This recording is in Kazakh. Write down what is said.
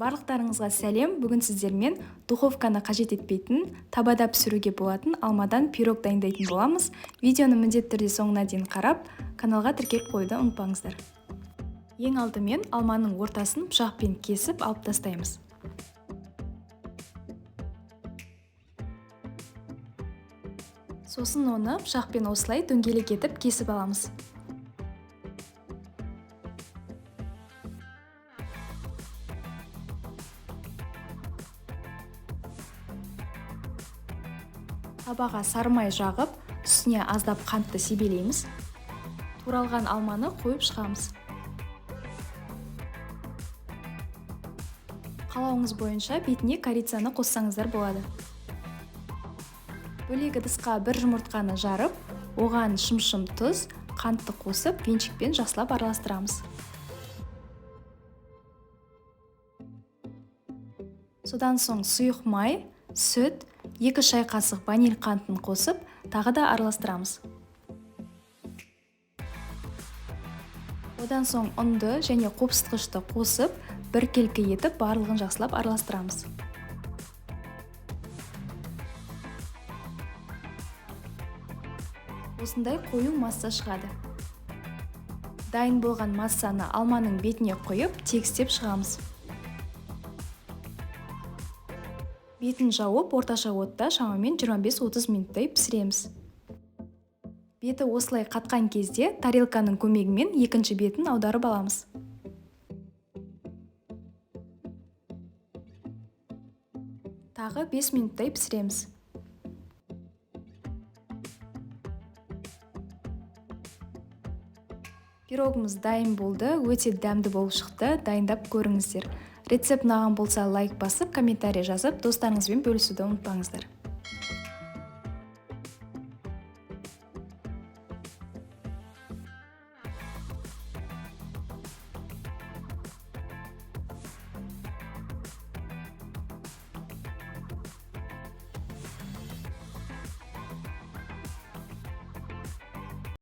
Барлықтарыңызға сәлем. Бүгін сіздермен духовканы қажет етпейтін, табада пісіруге болатын алмадан пирог дайындайтын боламыз. Видеоны міндетті түрде соңына дейін қарап, каналға тіркеліп қоюды ұмытпаңыздар. Ең алдымен алманың ортасын пышақпен кесіп алып тастаймыз. Сосын оны пышақпен осылай дөңгелек етіп кесіп аламыз. Табаға сарымай жағып, үстіне аздап қантты себелейміз. Туралған алманы қойып шығамыз. Қалауыңыз бойынша бетіне корицаны қоссаңыздар болады. Бөлек ыдысқа бір жұмыртқаны жарып, оған шым-шым тұз, қантты қосып, венчикпен жақсылап араластырамыз. Содан соң сұйық май, сүт, 2 шай қасық ваниль қантын қосып, тағы да араластырамыз. Одан соң ұнды және қопсытқышты қосып, біркелкі етіп барлығын жақсылап араластырамыз. Осындай қою масса шығады. Дайын болған массаны алманың бетіне қойып, тегістеп шығамыз. Бетін жауып, орташа отта шамамен 25-30 минуттай пісіреміз. Беті осылай қатқан кезде тарелканың көмегімен екінші бетін аударып аламыз. Тағы 5 минуттай пісіреміз. Пирогымыз дайын болды, өте дәмді болып шықты, дайындап көріңіздер. Рецепт ұнаған болса лайк басып, комментарий жазып, достарыңызбен бөлісуді ұмытпаңыздар.